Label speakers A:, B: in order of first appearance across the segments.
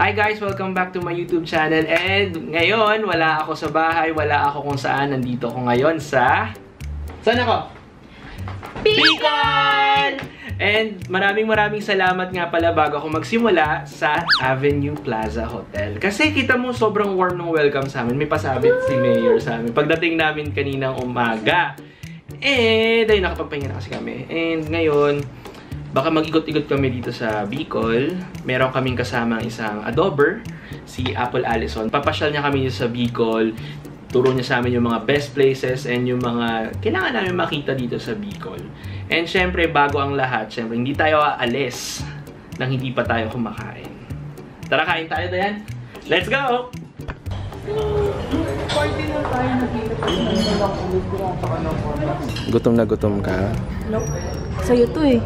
A: Hi guys! Welcome back to my YouTube channel. And ngayon, wala ako sa bahay, wala ako kung saan. Nandito ako ngayon sa... Saan ako? Bicol! And maraming salamat nga pala bago ako magsimula sa Avenue Plaza Hotel. Kasi kita mo sobrang warm ng welcome sa amin. May pasabit si Mayor sa amin. Pagdating namin kaninang umaga. And ayun, nakapagpahinga na kasi kami. And ngayon, baka mag-ikot-ikot kami dito sa Bicol. Meron kaming kasamang isang adober, si Apple Allison. Papasyal niya kami sa Bicol. Turo niya sa amin yung mga best places and yung mga kailangan namin makita dito sa Bicol. And syempre, bago ang lahat, syempre, hindi tayo aalis nang hindi pa tayo kumakain. Tara, kain tayo, Dayan. Let's go! Gutom na gutom ka?
B: Nope. Sa'yo to eh.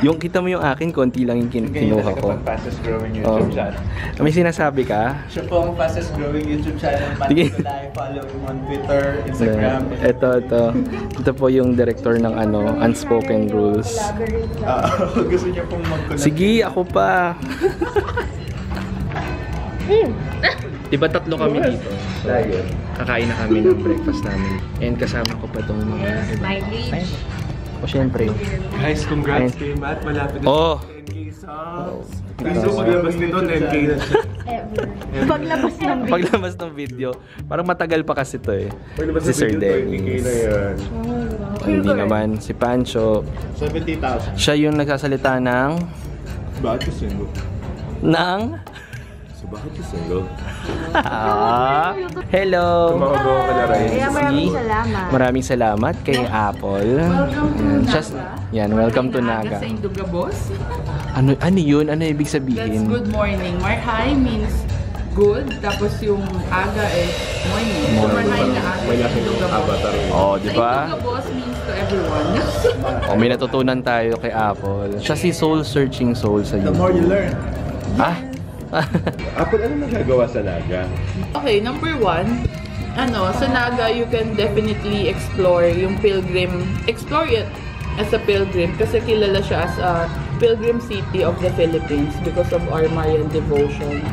A: Yung kita mo yung akin, konti lang yung kinuha ko.
C: Fastest growing YouTube channel.
A: May sinasabi ka?
C: Siya po ang fastest growing YouTube channel. Pati ko live, follow him on Twitter, Instagram.
A: Ito po yung director ng Unspoken Rules.
C: Gusto niya pong mag-collab.
A: Sige, ako pa. Diba tatlo kami dito? So, kakain na kami ng breakfast namin. And kasama ko pa itong mga...
B: Mileage.
A: O syempre.
C: Guys, congrats kay Matt. Malapit na 10k subs. Gusto maglabas nito 10k na siya.
A: Paglabas ng video. Parang matagal pa kasi ito eh. Si Sir Dennis.
C: 20k na yan.
A: Hindi naman. Si Pancho.
C: 70,000.
A: Siya yung nagsasalita ng...
C: Bakit ka single?
A: Ng...
C: Bakit ka single?
A: Hello!
C: Tumawagawa ka na rin.
A: Maraming salamat kay Apple. Yan, welcome to Naga.
D: Sa Induga Boss.
A: Ano yun? Ano ibig sabihin?
D: That's good morning. Marhay means good, tapos yung aga is morning. So marhay na aga sa Induga Boss.
A: Oh, di ba?
D: Sa Induga Boss means to everyone.
A: Oh, may natutunan tayo kay Apple. Siya si Soul Searching Soul sa YouTube.
C: The more you learn.
A: Ah?
C: Apple, ano nagagawa sa Naga?
D: Okay, number one, sa Naga, you can definitely explore yung pilgrim. Explore it as a pilgrim kasi kilala siya as a pilgrim city of the Philippines because of our Marian devotion.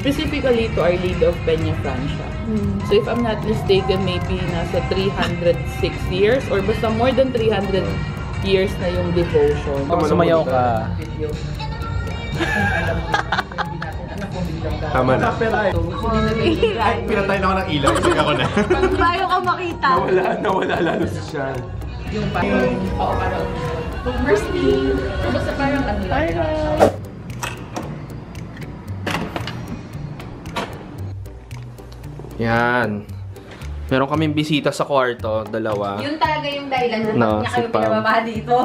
D: Specifically to Our Lady of Peña Francia. So if I'm not mistaken, maybe nasa 306 years or basta more than 300 years na yung devotion.
A: Sumayaw ka.
C: Tama na. Ay, pinatay na ako ng ilaw. Kasi ako na.
B: Tayo ka makita.
C: Nawala lalo si Sean.
D: Yung parang mercy. Basta parang ano lang.
A: Yan. Meron kaming bisita sa kwarto, dalawa.
B: Yun talaga yung dahilan
A: No,
B: niya
A: si
B: kayo
A: Pam.
B: pinababa dito.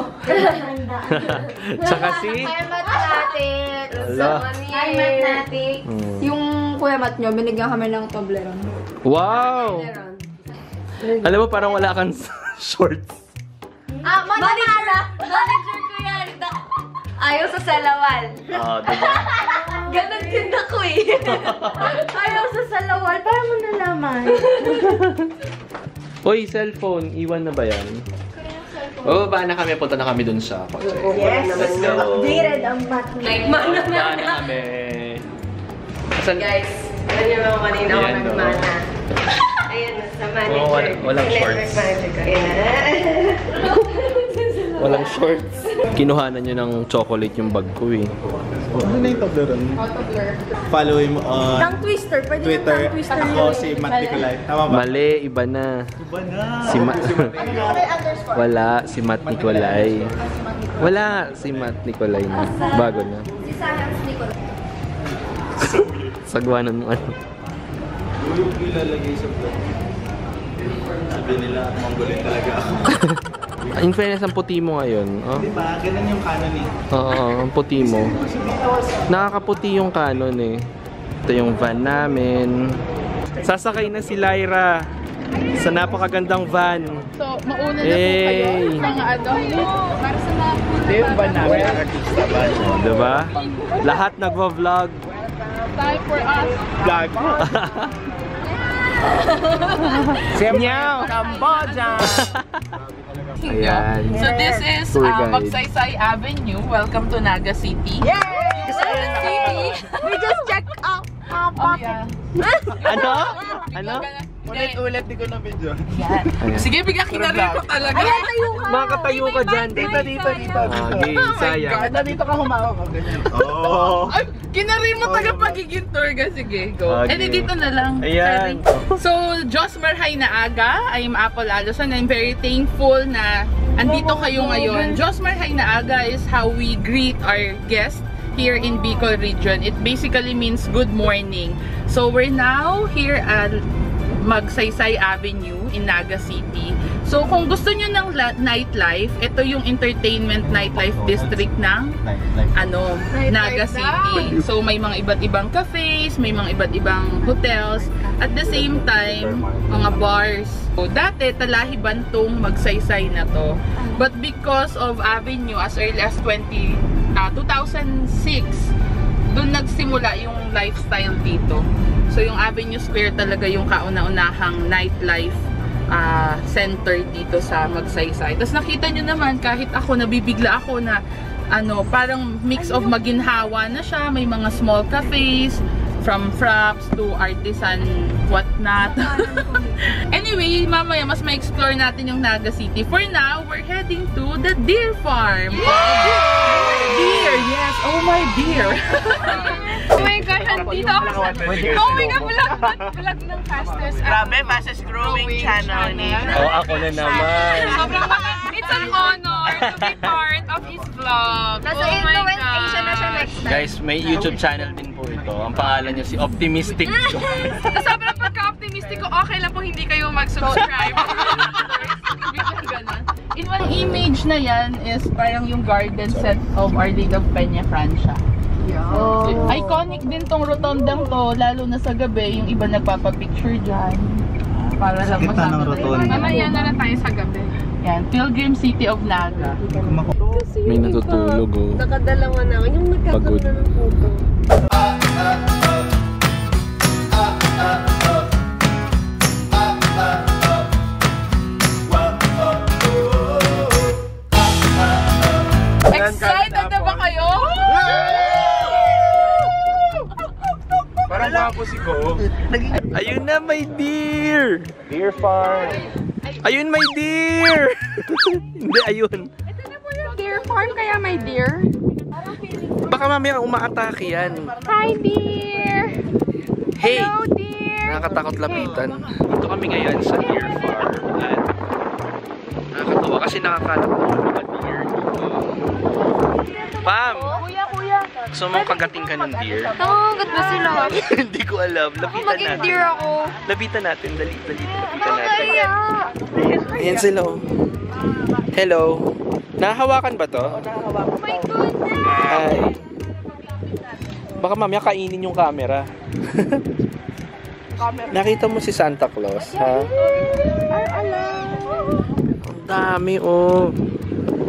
A: Tsaka si...
B: Kuya Mat natin.
A: Ala.
B: Kuya Mat natin. Yung Kuya Mat nyo, binigyan kami ng Toblerone.
A: Wow! Alam mo, parang wala kang shorts.
B: Manager ko yan. Ayaw sa salawal.
A: Oh, diba?
B: Ganon din ako eh. Ayaw sa salawal. Para mo nalaman.
A: Uy, cellphone. Iwan na ba yan? Bababa na kami. Punta na kami dun sa kotse.
B: Yes.
A: Let's go.
B: Updated ang mat. Like,
A: Bababa na kami. Asan?
E: Guys, alam niyo mga kanina ako
A: Ayan,
E: nagmana. Ayan, sa manager.
A: Oh, walang shorts.
E: Network manager ko. Ayan.
A: Walang shorts. Kinuhanan nyo ng chocolate yung bag ko eh.
C: Ano na yung Toblerone? Follow him on
B: Tongue twister. Pwede yung
C: Twitter.
B: tongue twister.
C: Ako si Matt Nicolay. Tama ba?
A: Mali, iba na.
C: Iba na.
A: Si Matt. Wala, si Matt Nicolay. Wala, si Matt Nicolay na. Bago na.
B: Si Sayang Nicolay.
A: Sagwanan mo ano.
C: Yung ilalagay sa vlog. Sabi nila, Mongolin talaga ako.
A: In fairness, ang puti mo ngayon. Oh.
C: Di ba? Ganun yung canon eh.
A: Oo, ang puti mo. Nakakaputi yung canon eh. Ito yung van namin. Sasakay na si Lyra sa napakagandang van.
D: So, mauna na po kayo. Mga para sa mga
C: Yung van namin, artista van.
A: Diba? Lahat nagwa-vlog.
D: time for us.
C: Vlog.
A: Meow!
D: Cambodia!
A: Ayan.
D: So this is
A: Tour guide.
D: Magsaysay Avenue. Welcome to Naga City. Yay!
B: We just check out pocket.
A: Ano? Ano?
C: Ulit-ulit, di ko na video.
D: Sige, bigyan kinari ko talaga.
B: Ayan, tayo ka.
A: Makatayo ka dyan.
C: Dito.
A: Okay, sayang.
C: Dito ka humawak ka ganyan. Oh.
D: Ay, kinari mo taga pagiging tour ka. Sige, go.
A: Okay.
D: And dito na lang.
A: Ayan.
D: So, Josmar Hay na aga. I'm Apple Alison. I'm very thankful na andito kayo ngayon. Josmar Hay na aga is how we greet our guests here in Bicol region. It basically means good morning. So, we're now here at Magsaysay Avenue in Naga City. So kung gusto nyo ng nightlife, ito yung entertainment nightlife district ng Naga City. So may mga iba't ibang cafes, may mga iba't ibang hotels, at the same time, mga bars. So dati Talahiban tong Magsaysay na to. But because of Avenue as early as 2006, doon nagsimula yung lifestyle dito. So yung Avenue Square talaga yung kauna-unahang nightlife center dito sa Magsaysay. Tapos nakita nyo naman, kahit ako, nabibigla ako na parang mix of maginhawa na siya. May mga small cafes, from fraps to artisan whatnot. Anyway, mamaya mas ma-explore natin yung Naga City. For now, we're heading to the deer farm. Deer, yes. Oh my deer.
B: Oh my gosh, andito ako sa... Oh my God, vlog ng fastest.
F: Grabe, fastest growing channel niya.
A: Oh, ako na naman.
B: Sobrang it's an honor to be part of his vlog. Nasa influence Asia na siya next time.
A: Guys, may YouTube channel din po ito. Ang pangalan niya si Optimistic Joy.
B: Sobrang pagka-optimistic ko, okay lang po hindi kayo mag-subscribe.
D: In one image na yan is parang yung garden set of Our Lady of Peña Francia. So, iconic din tong rotondang to, lalo na sa gabi, yung iba nagpapapicture dyan. Para lang masama tayo.
B: Mamaya na lang tayo sa gabi.
D: Yan, Pilgrim City of Naga.
A: May natutulog oh.
E: Nakadalawa na ako. Yung nagkakaroon na ng photo.
D: Excited na ba kayo?
C: Parang wapo si Ko.
A: Ayun na, may deer!
C: Deer farm.
A: Ayun, may deer! Hindi, ayun.
B: Ito na po yung deer farm, kaya may deer.
A: Baka mamaya umaatake yan.
B: Hi, deer!
A: Hey!
B: Hello, deer!
A: Nakakatakot lapitan. Dito kami ngayon sa deer farm. At nakakatawa kasi nakakalap ng mga deer dito. Pam!
B: Kuya!
A: Gusto mong kagating ka ng deer?
B: Nangangagat ba sila?
A: Hindi ko alam.
B: Ako
A: Lapitan
B: maging
A: natin.
B: deer ako.
A: Lapitan natin. Dali. Lapitan natin.
B: Kaya!
A: Ayan sila oh. Hello. Nahahawakan ba to?
B: Oh my goodness!
A: Hi. Baka mamaya kainin yung camera. Nakita mo si Santa Claus, ha? Ang dami oh.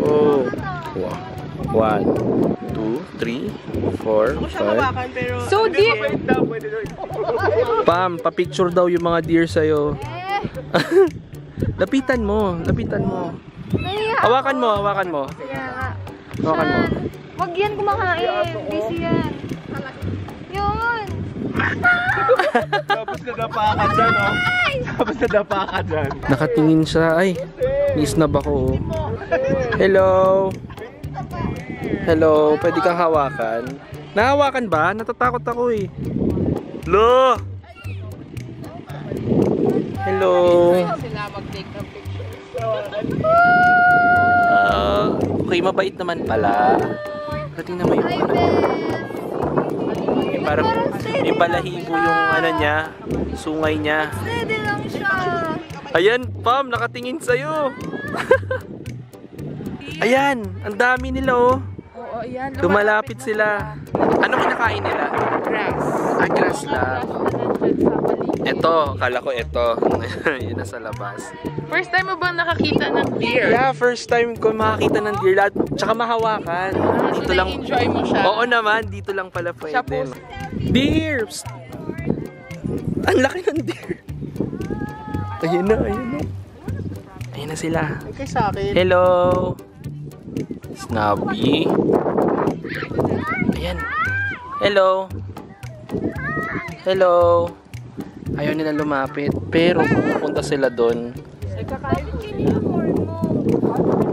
A: Oh. 1, 2, 3, 4, 5.
B: So deer!
A: Pam, pa-picture daw yung mga deer sa'yo. Lapitan mo. Hawakan mo. Hawakan mo.
B: Wag yan kumakain. Busy yan. Yun!
C: Tapos nadapa ka dyan, oh. Tapos nadapa ka dyan.
A: Nakatingin siya. Ay, nisnab ako. Hello. Hello, pwede kang hawakan. Nahawakan ba? Natatakot ako eh. Lo! Hello. Okay, mabait naman pala. Tingnan mo yung parang may balahibo yung ano niya, sungay niya.
B: Steady lang siya.
A: Ayan, Pam, nakatingin sa'yo. Ayan, ang dami nila oh.
D: Oo, yan.
A: Lumalapit sila. Ano kinakain nila?
D: Grass.
A: Ah, grass lang. Ito, akala ko ito. Yun nasa labas.
D: First time mo bang nakakita ng deer?
A: Yeah, first time ko makakita ng deer lahat. Tsaka mahawakan. Dito lang.
D: Enjoy mo siya?
A: Oo naman, dito lang pala
D: Siya
A: pwede.
D: po.
A: Deer! Psst! Ang laki ng deer. Ayun na. Ayun na sila.
C: Okay sa akin.
A: Hello! Snobby. Ayan. Hello. Hello. Ayaw nila lumapit. Pero pupunta sila doon.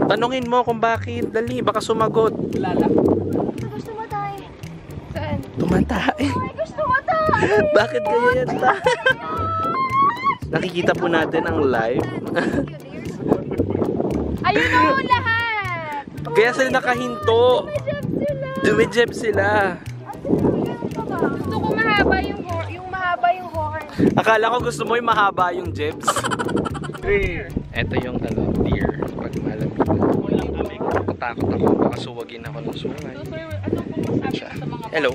A: Tanungin mo kung bakit. Dali, baka sumagot.
E: Gusto mo tayo? Saan?
A: Tumatay.
E: Gusto mo tayo?
A: Bakit ganyan ta? Nakikita po natin ang live.
E: Ayun na lahat!
A: Kaya sila nakahinto. Dumijeb sila.
E: Gusto ko mahaba yung horn.
A: Akala ko gusto mo yung mahaba yung jebs. Ito yung deer. Pag malamig. Takot ako. Baka suwagin ako ng sungay. Hello.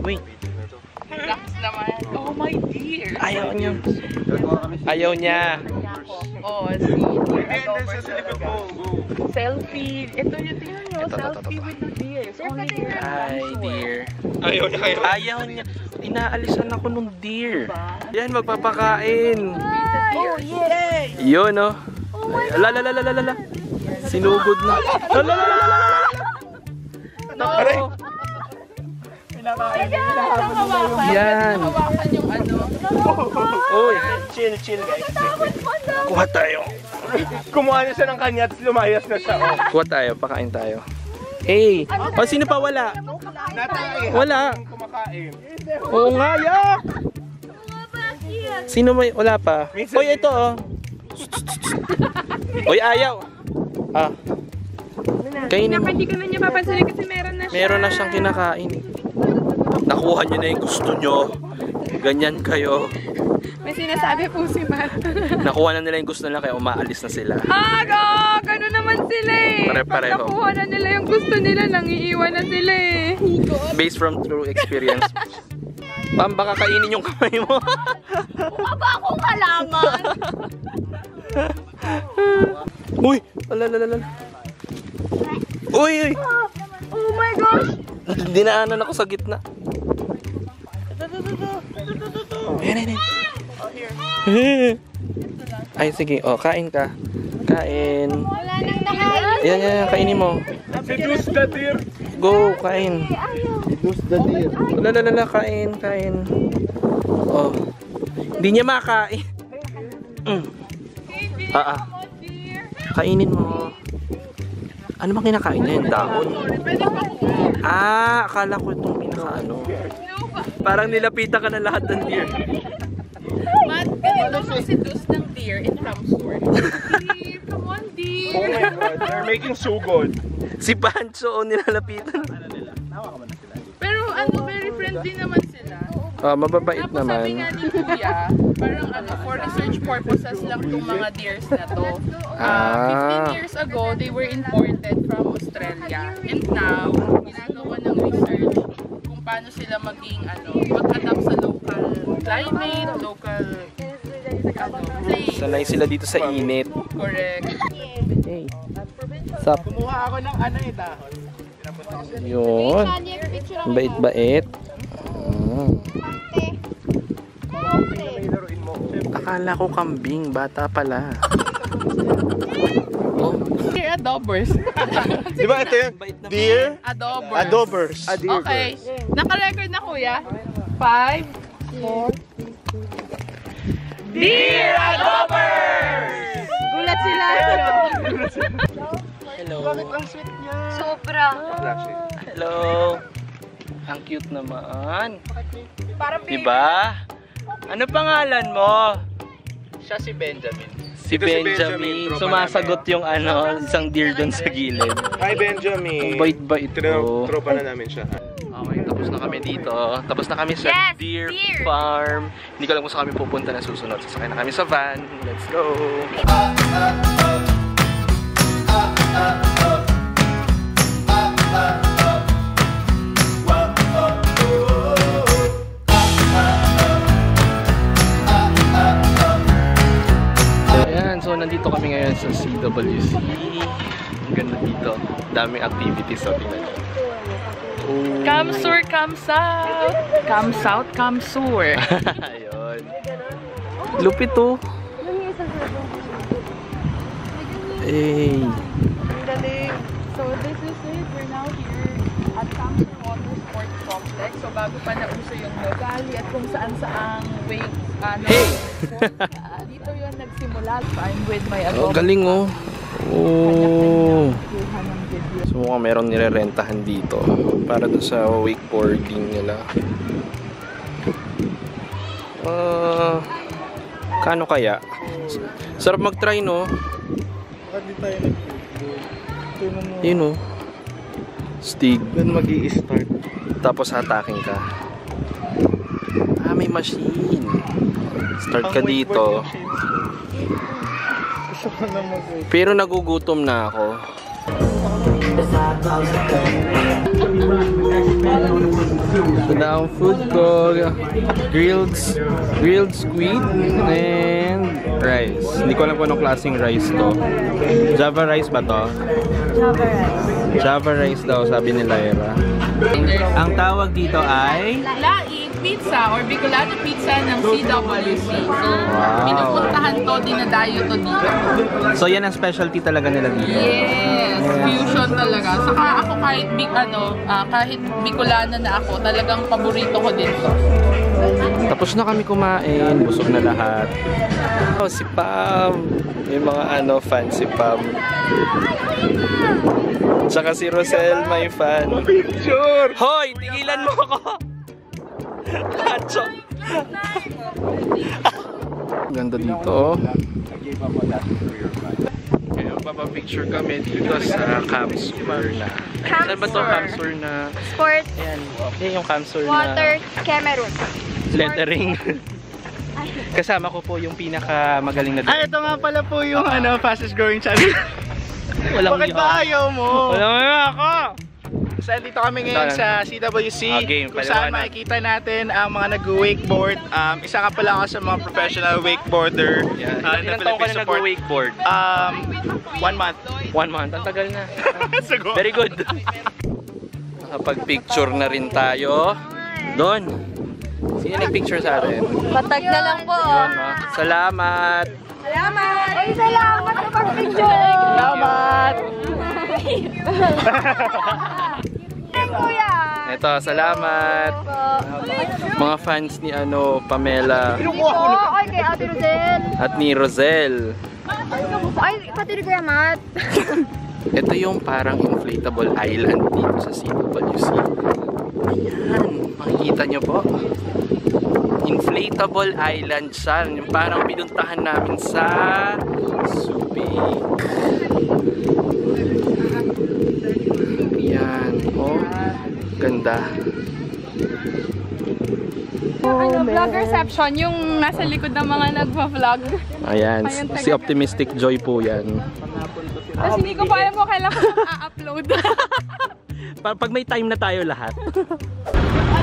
A: Uy.
F: Oh my dear.
A: Ayaw niya. Ayaw niya.
F: Oh, selfie. Ito yung tingnan nyo. Selfie with the deer.
A: Hi, deer. Ayaw niya. Inaalisan ako nung deer. Yan, magpapakain.
E: Oh, yes!
A: Yun, oh. Lalalala. Sinugod na. Lalalala. Yan. Uy.
C: Chill guys.
A: Kuha tayo.
C: Kumuha na siya ng kanya at lumayas na siya. Oh.
A: Kuha tayo. Pakain tayo. Hey. O, sino pa wala? Wala.
C: Kumakain.
A: Oo nga, yak. Sino may wala pa? Uy, ito oh. Uy, ayaw. Ah. Kainin mo.
B: Hindi ka na niya papansinin kasi meron na siya.
A: Meron na siyang kinakain. Nakuha niyo na yung gusto niyo. Ganyan kayo.
B: May sinasabi po si Matt.
A: Nakuha na nila yung gusto nila kaya umaalis na sila.
B: Gano'n naman sila eh.
A: Pare-pareho.
B: Pag nakuha na nila yung gusto nila, nangiiwan na sila eh.
A: Based from true experience. Pam, baka kainin yung kamay mo.
E: Mukha ba akong halaman?
A: Uy! Alalala. Uy!
E: Oh my gosh!
A: Dinaanan ako sa gitna. Ayan. Ay, sige. O, kain ka. Kain.
E: Wala nang nakain.
A: Yan. Kainin mo.
C: Seduce the deer.
A: Go, kain.
C: Seduce the deer.
A: Lalalala, kain. Oh. Hindi niya makain. Kainin mo. Ano ba kinakain niya? Yung dahon? Akala ko itong pinakaano. Parang nilapitan ka na lahat ng deer.
F: Matt, ganito mo seduce ng deer in Ramsur. Come on, deer.
C: Oh my God, they're making so good.
A: Si Pancho, nilalapitan.
F: Pero very friendly naman sila.
A: Mababait
F: Tapos sabi nga
A: naman.
F: ni Kuya, parang for research purposes lang itong mga deers na to. 15 years ago, they were imported from Australia. And now, ginagawa ng research kung paano sila maging mag-adapt sa local climate, local place.
A: Sanay sila dito sa init.
F: Correct.
A: Hey. Sup?
C: Kumuha ako ng dahon.
A: Yun. Bait-bait. Akala ko kambing, bata pala. Oh.
F: Deer adobers.
C: Di ba ito yun? Deer
F: Adobers.
C: adobers.
F: Okay. Naka-record na kuya. 5, 4, Deer Adobers! Gulat sila.
A: Hello.
E: Sobra.
A: Hello. Ang cute naman.
F: Parang
A: Diba? Ano pangalan mo?
C: Siya si Benjamin.
A: Si
C: Ito si Benjamin,
A: Benjamin.
C: tropa
A: Sumasagot yung isang deer doon sa gilid.
C: Hi Benjamin.
A: Ang bait-bait ko.
C: Tropa na namin siya.
A: Okay, tapos na kami dito. Tapos na kami sa
E: Yes,
A: deer
E: deer.
A: farm. Hindi ko alam kung saan kami pupunta na susunod. Sasakay na kami sa van. Let's go! Ayan, so nandito kami ngayon sa CWC. Ang ganda dito. Daming activities. So, tingnan nyo. Oh.
F: Come sur, come south. Come south, come sur.
A: Ayun. Lupit to. Hey.
E: So this is it.
F: we're now here at Camper Water Sports Complex. So bago pa nauso yung Nogally at kung saan-saang wake dito yun nagsimula. I'm with my
A: Oh, galing oh. Oh. So mukhang meron nire-rentahan dito para doon sa wakeboarding nila. Kano kaya? Sarap mag-try, no?
C: Bakit di tayo nag-video?
A: Yun, oh. Stig.
C: Doon mag-i-start.
A: Tapos hatakin ka. Ah, may machine. Start ka dito.
C: Gusto ko na mag-wake.
A: Pero nagugutom na ako. Ito na ang food ko. Grilled squid and rice. Hindi ko alam kung anong klaseng rice to. Java rice ba to?
E: Java rice.
A: Java rice daw, sabi ni Lyra. Ang tawag dito ay
F: Laing Pizza or Bicolano Pizza ng CWC. So, pinupuntahan to, dinadayo to dito.
A: So yan ang specialty talaga nila dito.
F: Yes, fusion talaga. Saka ako kahit Bicolano na ako, talagang paborito ko din to.
A: Tapos na kami kumain, busog na lahat. Oh, si Pam. May mga fan si Pam. Tsaka si Rosel, may fan. Picture! Hoy! Tigilan mo ako! Kacho! Ganda dito. Kaya papapicture kami dito sa Camsur na. Saan ba ito Camsur na?
E: Sport.
A: Ayan. Yan yung Camsur na
E: Water. Cameroon.
A: lettering. Kasama ko po yung pinakamagaling na
C: Ito nga pala po yung fastest growing channel.
A: Walang
C: Bakit ba ayaw mo?
A: Walang ako!
C: So, dito kami ngayon sa CWC kung saan makikita natin ang mga nag-wakeboard. Isa nga pala ako sa mga professional wakeboarder.
A: Ilang taong ka na nag-wakeboard?
C: 1 month.
A: 1 month? Ang tagal na. Very good. Nakapag-picture na rin tayo. Doon. Sino nag-picture sa atin?
E: Patag na lang po.
A: Salamat!
E: Salamat! Ay, salamat sa pag-picture!
C: Salamat!
E: Kuya!
A: Ito, salamat! Mga fans ni Pamela.
E: Ay, kay Ate Rosel.
A: At ni Rosel.
E: Ay, pati ni Kuya Matt.
A: Ito yung parang inflatable island dito sa CWC. Ayan, makikita nyo po. Inflatable island siya. Yung parang pinuntahan namin sa Subic. Ayan, oh. Ganda.
B: Vloggerception, yung nasa likod ng mga nagpa-vlog.
A: Ayan, si Optimistic Joy po yan.
B: Tapos hindi ko pa alam mo kailan ko ma-upload.
A: Pag may time na tayo lahat.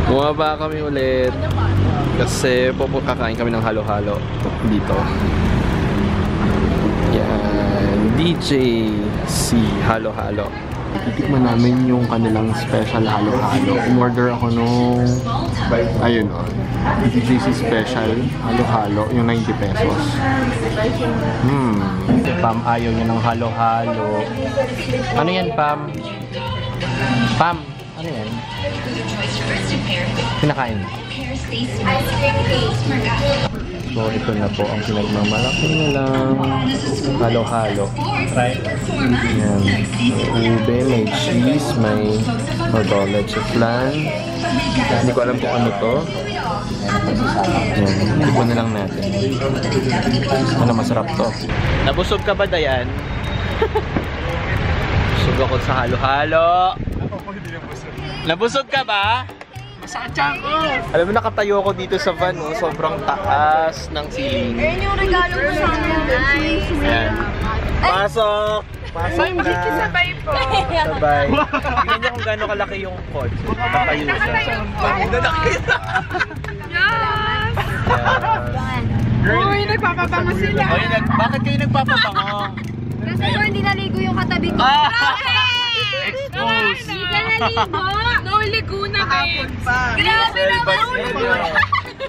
A: Bumaba kami ulit. Kasi kakain kami ng halo-halo dito. Yan, DJ si Halo-Halo. Titikman namin yung kanilang special halo-halo. Umorder ako nung ayun DJC special halo-halo, yung 90 pesos. Pam ayaw niya ng halo-halo. Ano yan, Pam? Pam, ano yan? Kinakain. So, ito na po ang pinagmamalaki nilang halo-halo. Yan. Ube, may cheese, may leche flan. Hindi ko alam kung ano to. Yan. Ipo na lang natin. Ano, masarap to. Nabusog ka ba, Dayan? Busog ako sa halo-halo. Nabusog ka ba? Alam mo, nakatayo ako dito sa van, sobrang taas ng ceiling.
E: Ayun yung regalo mo sa akin. Nice.
A: Ayan. Pasok! Pasok na!
B: Sabay po.
A: Sabay. Tingnan niyo kung gano'ng kalaki yung kotse. Nakatayo siya.
B: Yes! Uy, nagpapabango sila.
A: Bakit kayo nagpapabango?
E: Kasi po hindi naligo yung katabi ko.
A: Exposed!
B: Hindi ka naligo. Nauligo na, babe.
E: Grabe naman.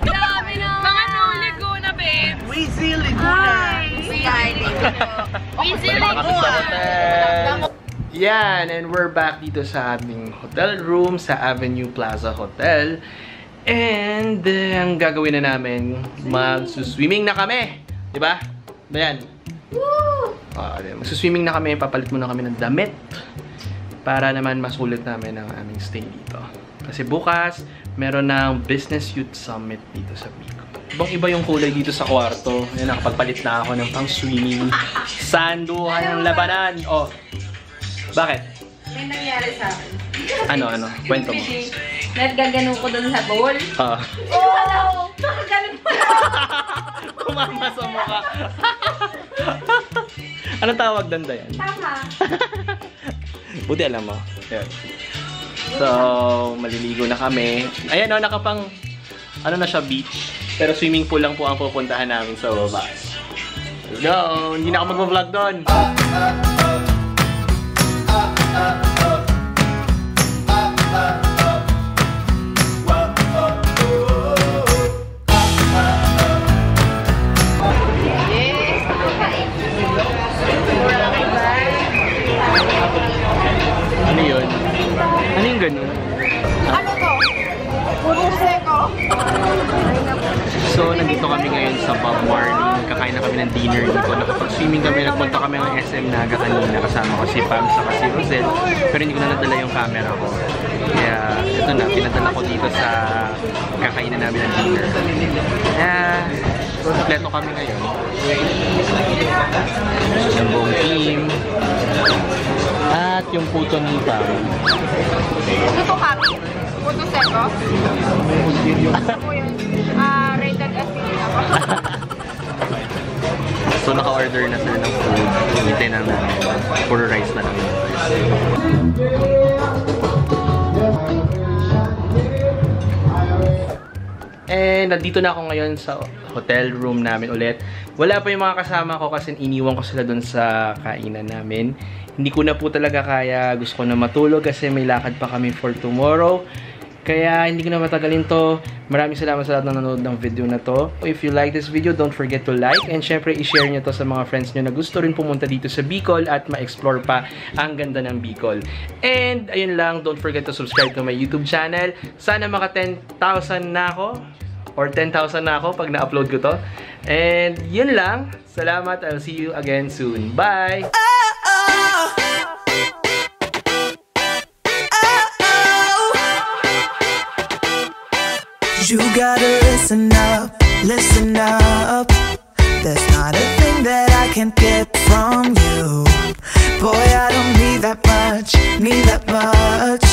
E: Grabe naman.
B: Mga nauligo na, babe.
A: Weezy Laguna!
B: Weezy Laguna.
A: Yan, and we're back dito sa aming hotel room sa Avenue Plaza Hotel. And ang gagawin na namin, mag-swimming na kami. Diba? Ayan. Mag-swimming na kami, papalit muna kami ng damit para naman masulit namin ang aming stay dito. Kasi bukas, meron ng Business Youth Summit dito sa Bicol. Ibang-iba yung kulay dito sa kwarto. Ayan, nakapagpalit na ako ng pang-swimming. Sanduhan ng labanan. Oh, bakit?
B: May nangyari sa akin.
A: Ano? Kwento mo.
B: Nagaganon ko doon sa bowl.
E: Oh! Nakagaling pa na!
A: Kumama sa mukha. Anong tawag doon, Dayan?
E: Tama.
A: Buti alam mo. Yan. So, maliligo na kami. Ayan o, nakapang, ano na siya, beach. Pero swimming pool lang po ang pupuntahan namin sa baba. Let's go! Hindi na ako mag-vlog doon. Ano yun? Ano yung ganun?
E: Ano to? Puro seko.
A: So, nandito kami ngayon sa Bob Marley. Kakain na kami ng dinner dito. Nakapag-swimming kami. Nagpunta kami ng SM Naga kanina. Kasama ko si Pam saka si Rosel. Pero hindi ko na nadala yung camera ko. Kaya, ito na. Pinadala ko dito sa kakainan namin ng dinner. Kaya, kompleto kami ngayon. Yung buong team. At yung puto ni Pam.
B: Puto kami. Puto seko. Ako yun. Rated as ako.
A: So, naka-order na sila ng food. Hintay na namin. Puro rice na lang. And nandito na ako ngayon sa hotel room namin ulit. Wala pa yung mga kasama ko kasi iniwan ko sila dun sa kainan namin. Hindi ko na po talaga kaya, gusto ko na matulog kasi may lakad pa kami for tomorrow. Kaya hindi ko na matagalin to. Maraming salamat sa lahat na nanonood ng video na to. If you like this video, don't forget to like and syempre i-share nyo to sa mga friends nyo na gusto rin pumunta dito sa Bicol at ma-explore pa ang ganda ng Bicol. And ayun lang, don't forget to subscribe to my YouTube channel. Sana maka 10,000 na ako or 10,000 na ako pag na-upload ko to. And yun lang. Salamat. I'll see you again soon. Bye!
G: You gotta listen up. There's not a thing that I can't get from you. Boy, I don't need that much.